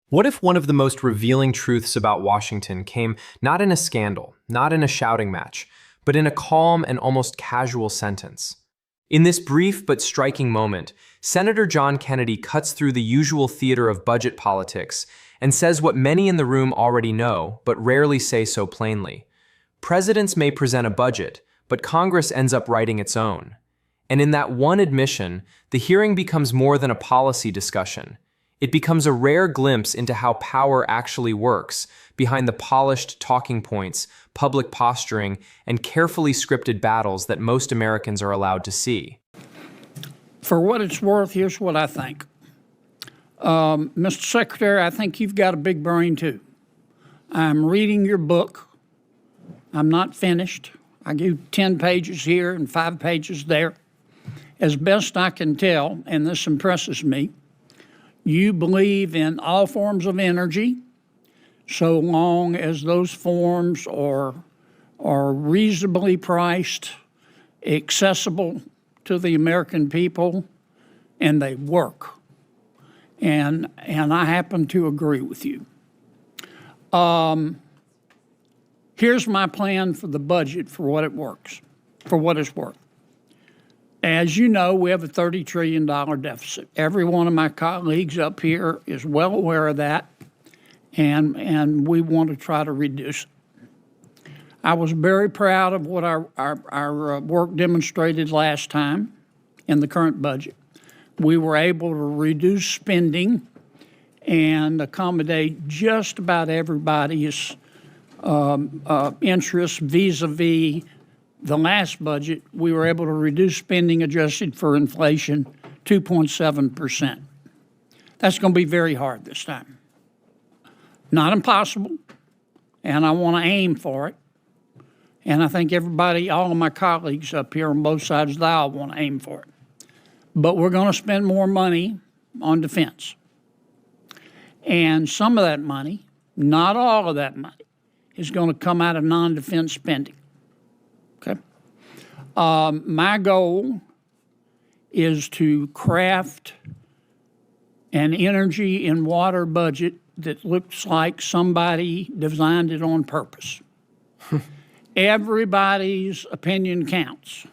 What if one of the most revealing truths about Washington came not in a scandal, not in a shouting match, but in a calm and almost casual sentence? In this brief but striking moment, Senator John Kennedy cuts through the usual theater of budget politics and says what many in the room already know, but rarely say so plainly. Presidents may present a budget, but Congress ends up writing its own. And in that one admission, the hearing becomes more than a policy discussion. It becomes a rare glimpse into how power actually works behind the polished talking points, public posturing, and carefully scripted battles that most Americans are allowed to see. For what it's worth, here's what I think. Mr. Secretary, I think you've got a big brain too. I'm reading your book. I'm not finished. I give 10 pages here and 5 pages there. As best I can tell, and this impresses me, you believe in all forms of energy so long as those forms are reasonably priced, accessible to the American people, and they work. And I happen to agree with you. Here's my plan for the budget for what it works, for what it's worth. As you know, we have a $30 trillion deficit. Every one of my colleagues up here is well aware of that, and we want to try to reduce it. I was very proud of what our work demonstrated last time in the current budget. We were able to reduce spending and accommodate just about everybody's interests vis-a-vis the last budget. We were able to reduce spending adjusted for inflation 2.7%. That's going to be very hard this time. Not impossible, and I want to aim for it. And I think everybody, all of my colleagues up here on both sides of the aisle want to aim for it. But we're going to spend more money on defense. And some of that money, not all of that money, is going to come out of non-defense spending. Okay. My goal is to craft an energy and water budget that looks like somebody designed it on purpose. Everybody's opinion counts,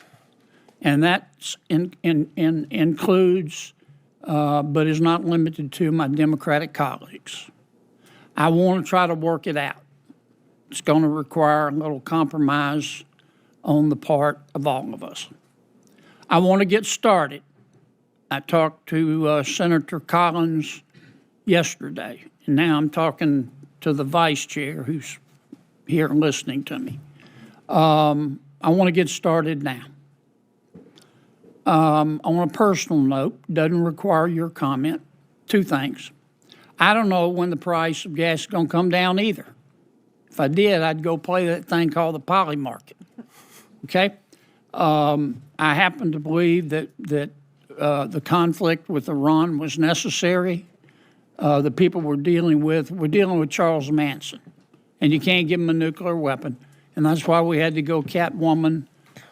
and that includes, but is not limited to, my Democratic colleagues. I want to try to work it out. It's going to require a little compromise on the part of all of us. I want to get started. I talked to Senator Collins yesterday, and now I'm talking to the vice chair who's here listening to me. I want to get started now. On a personal note, doesn't require your comment, 2 things. I don't know when the price of gas is going to come down either. If I did, I'd go play that thing called the poly market. Okay? I happen to believe that the conflict with Iran was necessary. The people we're dealing with Charles Manson, and you can't give him a nuclear weapon, and that's why we had to go Catwoman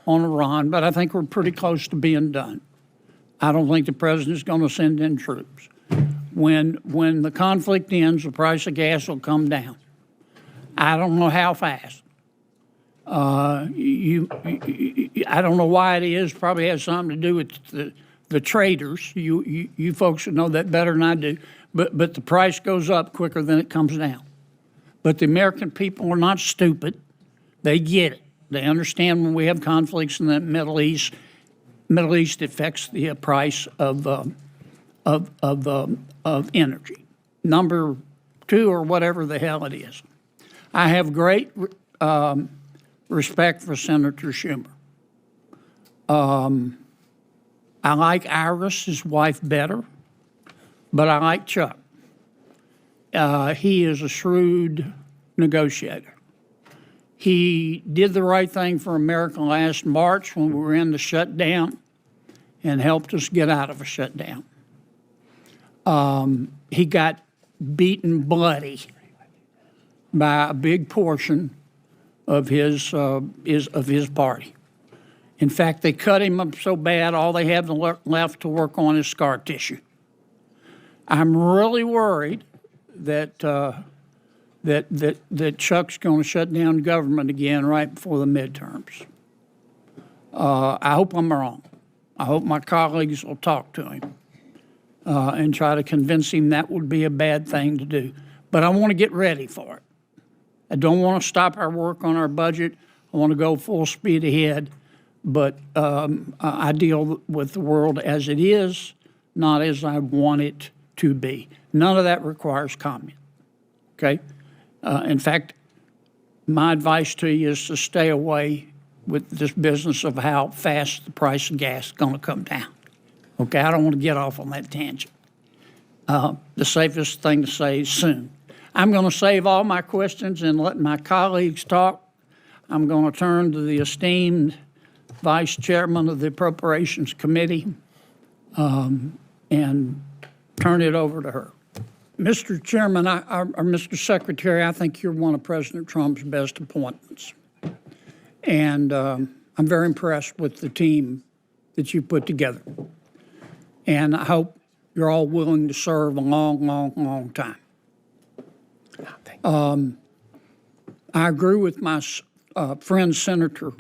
on Iran, but I think we're pretty close to being done. I don't think the president's going to send in troops. When the conflict ends, the price of gas will come down. I don't know how fast. I don't know why it is. Probably has something to do with the traders. You folks would know that better than I do. But the price goes up quicker than it comes down. But the American people are not stupid. They get it. They understand when we have conflicts in the Middle East, affects the price of energy. Number 2, or whatever the hell it is. I have great respect for Senator Schumer. I like Iris, his wife, better, but I like Chuck. He is a shrewd negotiator. He did the right thing for America last March when we were in the shutdown and helped us get out of a shutdown. He got beaten bloody by a big portion of his party. In fact, they cut him up so bad, all they have left to work on is scar tissue. I'm really worried that Chuck's going to shut down government again right before the midterms. I hope I'm wrong. I hope my colleagues will talk to him and try to convince him that would be a bad thing to do. But I want to get ready for it. I don't want to stop our work on our budget. I want to go full speed ahead. But I deal with the world as it is, not as I want it to be. None of that requires comment. Okay? In fact, my advice to you is to stay away with this business of how fast the price of gas is going to come down. Okay, I don't want to get off on that tangent. The safest thing to say is soon. I'm going to save all my questions and let my colleagues talk. I'm going to turn to the esteemed Vice Chairman of the Appropriations Committee and turn it over to her. Mr. Chairman, or Mr. Secretary, I think you're one of President Trump's best appointments. And I'm very impressed with the team that you put together. And I hope you're all willing to serve a long, long, long time. I agree with my friend Senator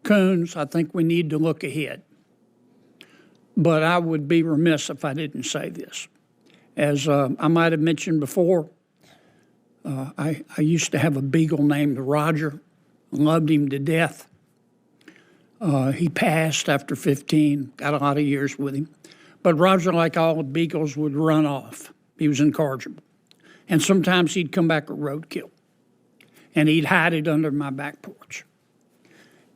Coons. I think we need to look ahead. But I would be remiss if I didn't say this. As I might have mentioned before, I used to have a beagle named Roger. Loved him to death. He passed after 15, got a lot of years with him. But Roger, like all the beagles, would run off. He was incorrigible. And sometimes he'd come back a roadkill. And he'd hide it under my back porch.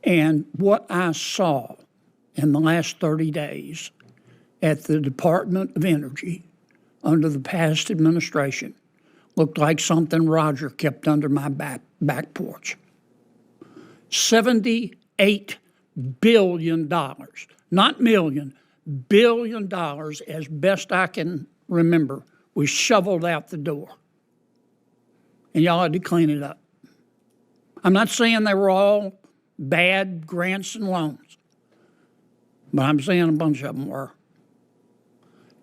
And what I saw in the last 30 days at the Department of Energy under the past administration looked like something Roger kept under my back porch. $78 billion, not million, $1 billion, as best I can remember, was shoveled out the door. And y'all had to clean it up. I'm not saying they were all bad grants and loans, but I'm saying a bunch of them were.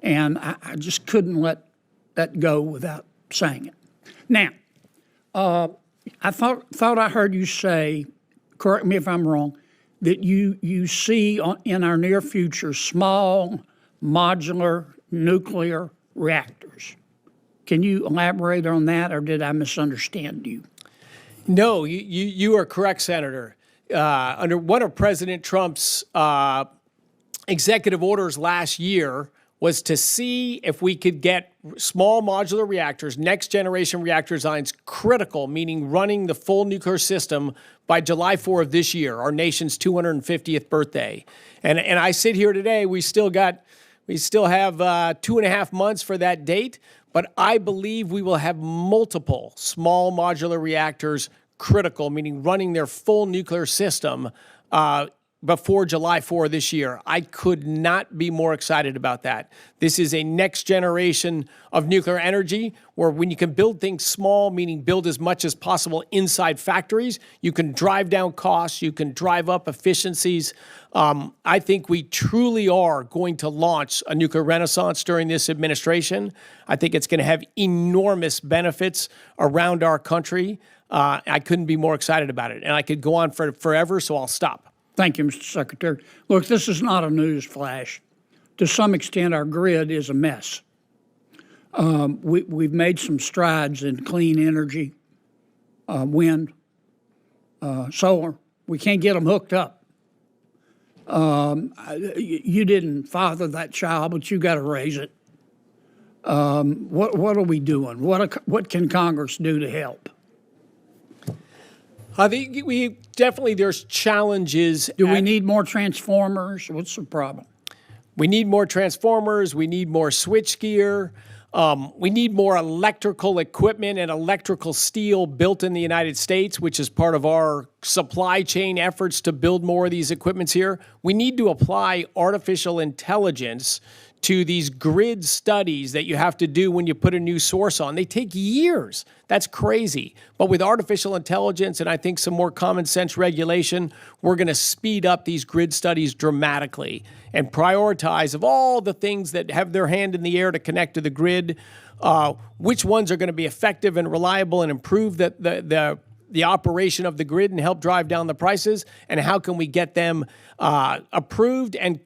And I just couldn't let that go without saying it. Now, I thought I heard you say, correct me if I'm wrong, that you see in our near future small modular nuclear reactors. Can you elaborate on that, or did I misunderstand you? No, you are correct, Senator. Under one of President Trump's executive orders last year was to see if we could get small modular reactors, next generation reactor designs, critical, meaning running the full nuclear system by July 4 of this year, our nation's 250th birthday. And I sit here today, we still have 2.5 months for that date, but I believe we will have multiple small modular reactors critical, meaning running their full nuclear system before July 4 this year. I could not be more excited about that. This is a next generation of nuclear energy where when you can build things small, meaning build as much as possible inside factories, you can drive down costs, you can drive up efficiencies. I think we truly are going to launch a nuclear renaissance during this administration. I think it's going to have enormous benefits around our country. I couldn't be more excited about it. And I could go on forever, so I'll stop. Thank you, Mr. Secretary. Look, this is not a news flash. To some extent, our grid is a mess. We've made some strides in clean energy, wind, solar. We can't get them hooked up. You didn't father that child, but you got to raise it. What are we doing? What can Congress do to help? I think there's challenges. Do we need more transformers? What's the problem? We need more transformers. We need more switchgear. We need more electrical equipment and electrical steel built in the United States, which is part of our supply chain efforts to build more of these equipments here. We need to apply artificial intelligence to these grid studies that you have to do when you put a new source on. They take years. That's crazy. But with artificial intelligence and I think some more common sense regulation, we're going to speed up these grid studies dramatically and prioritize of all the things that have their hand in the air to connect to the grid, which ones are going to be effective and reliable and improve the operation of the grid and help drive down the prices, and how can we get them approved and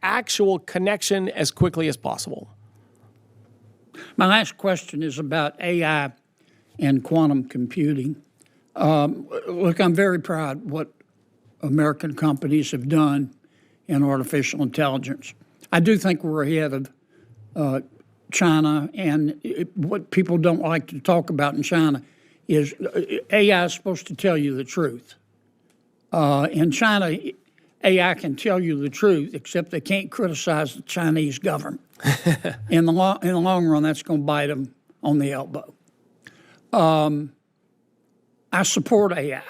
actual connection as quickly as possible. My last question is about AI and quantum computing. Look, I'm very proud what American companies have done in artificial intelligence. I do think we're ahead of China, and what people don't like to talk about in China is AI is supposed to tell you the truth. In China, AI can tell you the truth, except they can't criticize the Chinese government. In the long run, that's going to bite them on the elbow. I support AI.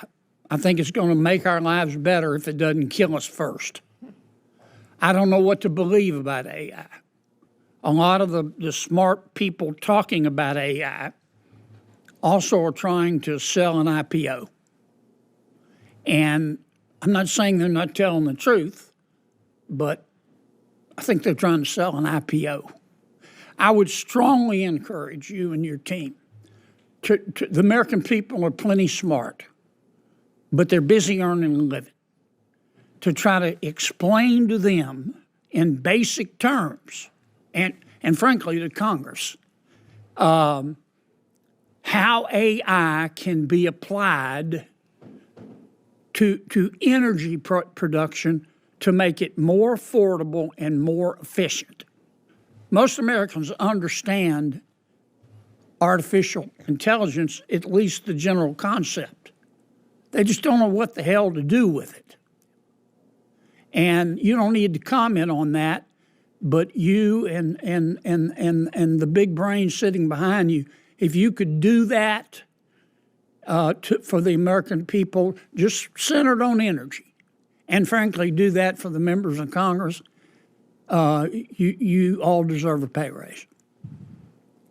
I think it's going to make our lives better if it doesn't kill us first. I don't know what to believe about AI. A lot of the smart people talking about AI also are trying to sell an IPO. And I'm not saying they're not telling the truth, but I think they're trying to sell an IPO. I would strongly encourage you and your team the American people are plenty smart, but they're busy earning a living, to try to explain to them in basic terms, and frankly to Congress, how AI can be applied to energy production to make it more affordable and more efficient. Most Americans understand artificial intelligence, at least the general concept. They just don't know what the hell to do with it. And you don't need to comment on that, but you and the big brain sitting behind you, if you could do that for the American people, just centered on energy, and frankly do that for the members of Congress, you all deserve a pay raise.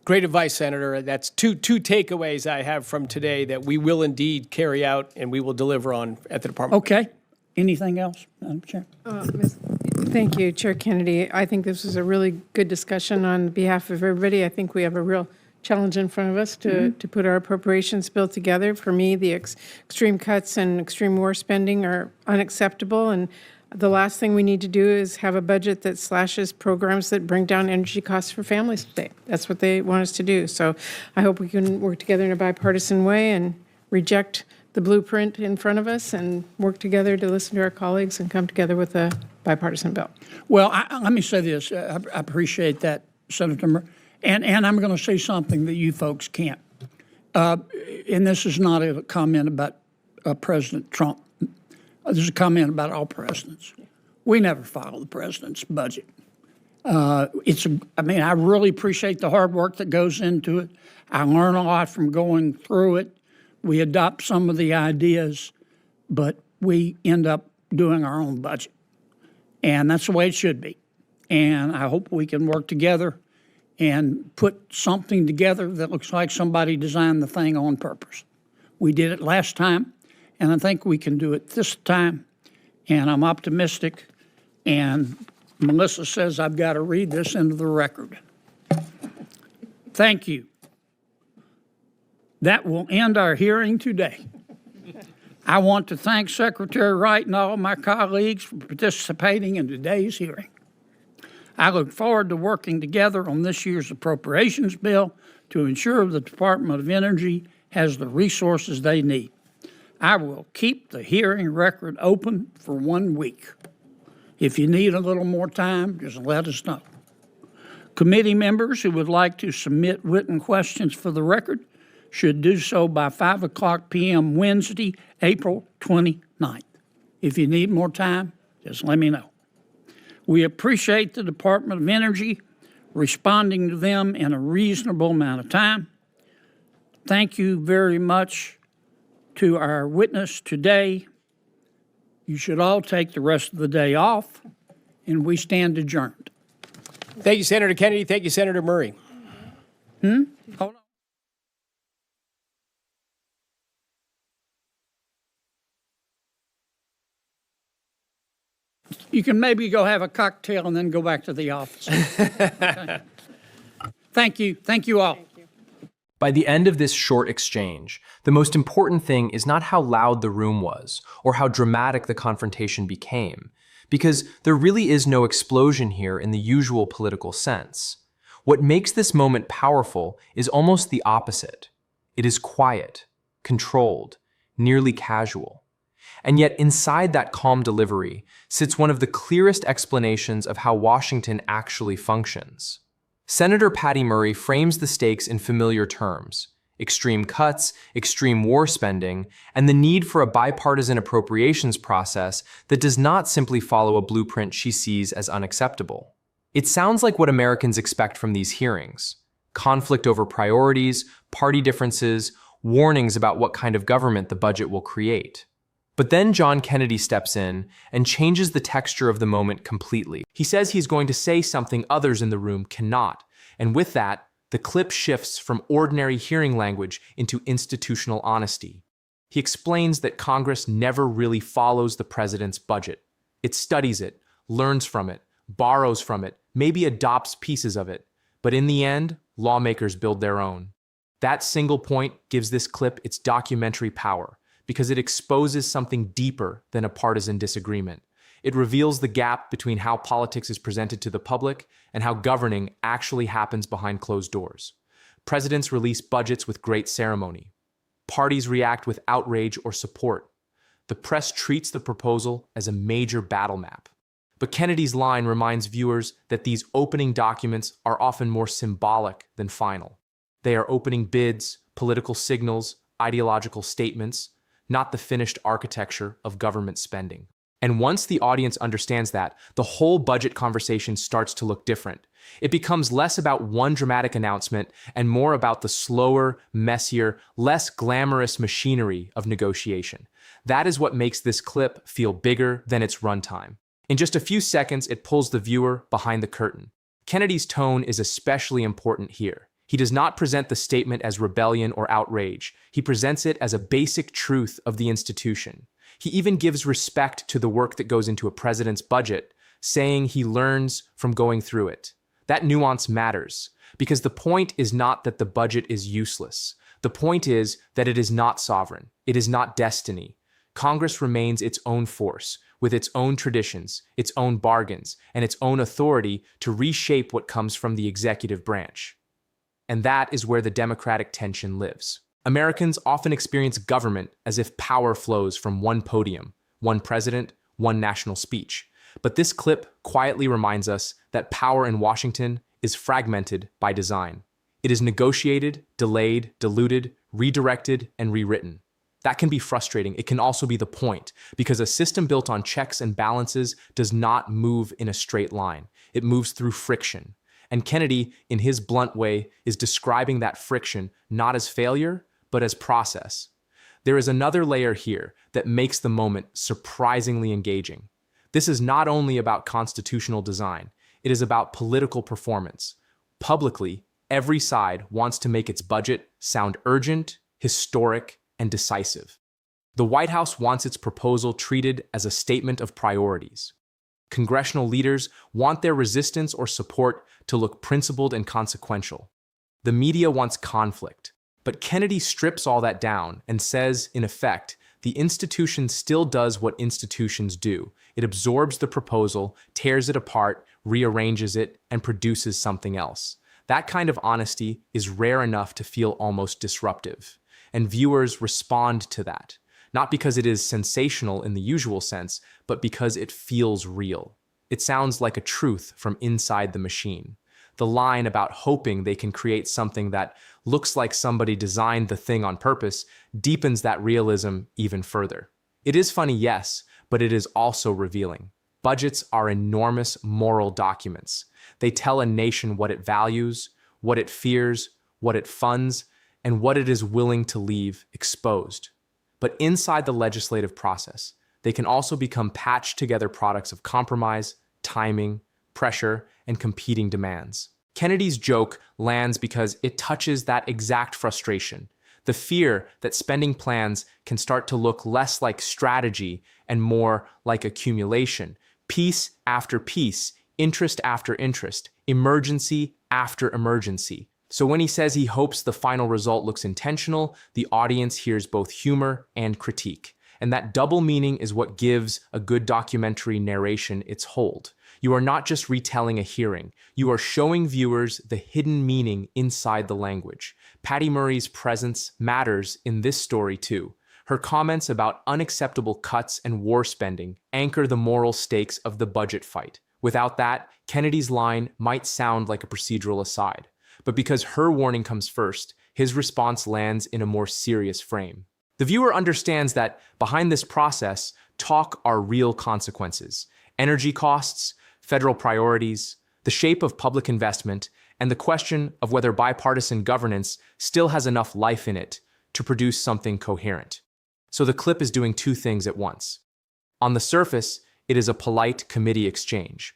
Great advice, Senator. That's two takeaways I have from today that we will indeed carry out and we will deliver on at the department. Okay. Anything else, Madam Chair? Thank you, Chair Kennedy. I think this was a really good discussion on behalf of everybody. I think we have a real challenge in front of us to put our appropriations bill together. For me, the extreme cuts and extreme war spending are unacceptable, and the last thing we need to do is have a budget that slashes programs that bring down energy costs for families today. That's what they want us to do. So I hope we can work together in a bipartisan way and reject the blueprint in front of us and work together to listen to our colleagues and come together with a bipartisan bill. Well, let me say this. I appreciate that, Senator. And I'm going to say something that you folks can't. And this is not a comment about President Trump. This is a comment about all presidents. We never follow the president's budget. I really appreciate the hard work that goes into it. I learn a lot from going through it. We adopt some of the ideas, but we end up doing our own budget. And that's the way it should be. And I hope we can work together and put something together that looks like somebody designed the thing on purpose. We did it last time, and I think we can do it this time. And I'm optimistic. And Melissa says I've got to read this into the record. Thank you. That will end our hearing today. I want to thank Secretary Wright and all of my colleagues for participating in today's hearing. I look forward to working together on this year's appropriations bill to ensure the Department of Energy has the resources they need. I will keep the hearing record open for 1 week. If you need a little more time, just let us know. Committee members who would like to submit written questions for the record should do so by 5:00 p.m. Wednesday, April 29th. If you need more time, just let me know. We appreciate the Department of Energy responding to them in a reasonable amount of time. Thank you very much to our witness today. You should all take the rest of the day off, and we stand adjourned. Thank you, Senator Kennedy. Thank you, Senator Murray. Hold on. You can maybe go have a cocktail and then go back to the office. Okay. Thank you. Thank you all. By the end of this short exchange, the most important thing is not how loud the room was or how dramatic the confrontation became, because there really is no explosion here in the usual political sense. What makes this moment powerful is almost the opposite. It is quiet, controlled, nearly casual. And yet inside that calm delivery sits one of the clearest explanations of how Washington actually functions. Senator Patty Murray frames the stakes in familiar terms: extreme cuts, extreme war spending, and the need for a bipartisan appropriations process that does not simply follow a blueprint she sees as unacceptable. It sounds like what Americans expect from these hearings: conflict over priorities, party differences, warnings about what kind of government the budget will create. But then John Kennedy steps in and changes the texture of the moment completely. He says he's going to say something others in the room cannot, and with that, the clip shifts from ordinary hearing language into institutional honesty. He explains that Congress never really follows the president's budget. It studies it, learns from it, borrows from it, maybe adopts pieces of it, but in the end, lawmakers build their own. That single point gives this clip its documentary power, because it exposes something deeper than a partisan disagreement. It reveals the gap between how politics is presented to the public and how governing actually happens behind closed doors. Presidents release budgets with great ceremony. Parties react with outrage or support. The press treats the proposal as a major battle map. But Kennedy's line reminds viewers that these opening documents are often more symbolic than final. They are opening bids, political signals, ideological statements, not the finished architecture of government spending. And once the audience understands that, the whole budget conversation starts to look different. It becomes less about one dramatic announcement and more about the slower, messier, less glamorous machinery of negotiation. That is what makes this clip feel bigger than its runtime. In just a few seconds, it pulls the viewer behind the curtain. Kennedy's tone is especially important here. He does not present the statement as rebellion or outrage. He presents it as a basic truth of the institution. He even gives respect to the work that goes into a president's budget, saying he learns from going through it. That nuance matters, because the point is not that the budget is useless. The point is that it is not sovereign. It is not destiny. Congress remains its own force, with its own traditions, its own bargains, and its own authority to reshape what comes from the executive branch. And that is where the democratic tension lives. Americans often experience government as if power flows from one podium, one president, one national speech. But this clip quietly reminds us that power in Washington is fragmented by design. It is negotiated, delayed, diluted, redirected, and rewritten. That can be frustrating. It can also be the point, because a system built on checks and balances does not move in a straight line. It moves through friction. And Kennedy, in his blunt way, is describing that friction not as failure, but as process. There is another layer here that makes the moment surprisingly engaging. This is not only about constitutional design, it is about political performance. Publicly, every side wants to make its budget sound urgent, historic, and decisive. The White House wants its proposal treated as a statement of priorities. Congressional leaders want their resistance or support to look principled and consequential. The media wants conflict, but Kennedy strips all that down and says, in effect, the institution still does what institutions do. It absorbs the proposal, tears it apart, rearranges it, and produces something else. That kind of honesty is rare enough to feel almost disruptive, and viewers respond to that. Not because it is sensational in the usual sense, but because it feels real. It sounds like a truth from inside the machine. The line about hoping they can create something that looks like somebody designed the thing on purpose deepens that realism even further. It is funny, yes, but it is also revealing. Budgets are enormous moral documents. They tell a nation what it values, what it fears, what it funds, and what it is willing to leave exposed. But inside the legislative process, they can also become patched together products of compromise, timing, pressure, and competing demands. Kennedy's joke lands because it touches that exact frustration, the fear that spending plans can start to look less like strategy and more like accumulation, piece after piece, interest after interest, emergency after emergency. So when he says he hopes the final result looks intentional, the audience hears both humor and critique. And that double meaning is what gives a good documentary narration its hold. You are not just retelling a hearing, you are showing viewers the hidden meaning inside the language. Patty Murray's presence matters in this story too. Her comments about unacceptable cuts and war spending anchor the moral stakes of the budget fight. Without that, Kennedy's line might sound like a procedural aside. But because her warning comes first, his response lands in a more serious frame. The viewer understands that behind this process, talk are real consequences. Energy costs, federal priorities, the shape of public investment, and the question of whether bipartisan governance still has enough life in it to produce something coherent. So the clip is doing two things at once. On the surface, it is a polite committee exchange.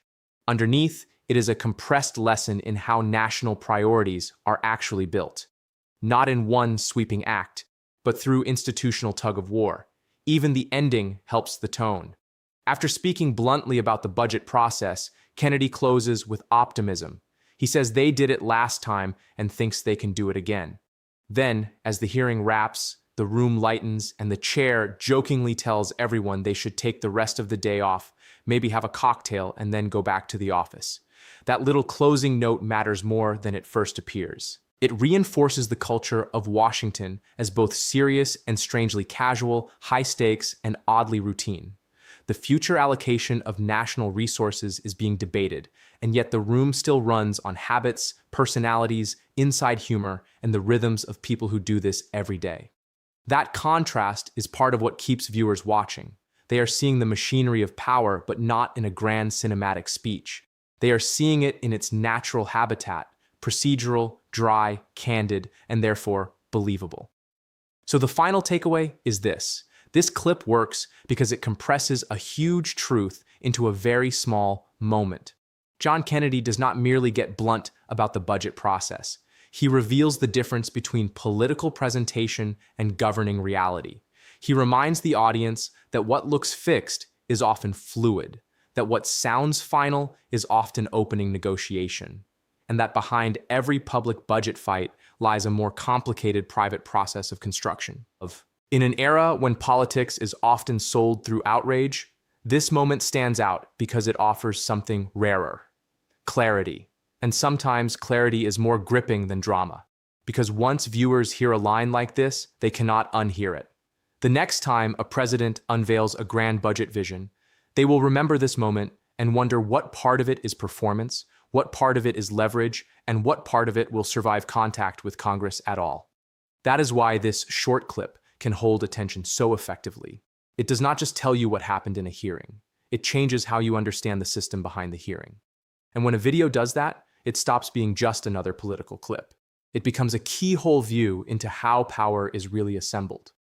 Underneath, it is a compressed lesson in how national priorities are actually built. Not in one sweeping act, but through institutional tug-of-war. Even the ending helps the tone. After speaking bluntly about the budget process, Kennedy closes with optimism. He says they did it last time and thinks they can do it again. Then, as the hearing wraps, the room lightens and the chair jokingly tells everyone they should take the rest of the day off, maybe have a cocktail, and then go back to the office. That little closing note matters more than it first appears. It reinforces the culture of Washington as both serious and strangely casual, high stakes, and oddly routine. The future allocation of national resources is being debated, and yet the room still runs on habits, personalities, inside humor, and the rhythms of people who do this every day. That contrast is part of what keeps viewers watching. They are seeing the machinery of power, but not in a grand cinematic speech. They are seeing it in its natural habitat, procedural, dry, candid, and therefore believable. So the final takeaway is this. This clip works because it compresses a huge truth into a very small moment. John Kennedy does not merely get blunt about the budget process. He reveals the difference between political presentation and governing reality. He reminds the audience that what looks fixed is often fluid, that what sounds final is often opening negotiation, and that behind every public budget fight lies a more complicated private process of construction. In an era when politics is often sold through outrage, this moment stands out because it offers something rarer: clarity. And sometimes clarity is more gripping than drama, because once viewers hear a line like this, they cannot unhear it. The next time a president unveils a grand budget vision, they will remember this moment and wonder what part of it is performance, what part of it is leverage, and what part of it will survive contact with Congress at all. That is why this short clip can hold attention so effectively. It does not just tell you what happened in a hearing. It changes how you understand the system behind the hearing. And when a video does that, it stops being just another political clip. It becomes a keyhole view into how power is really assembled.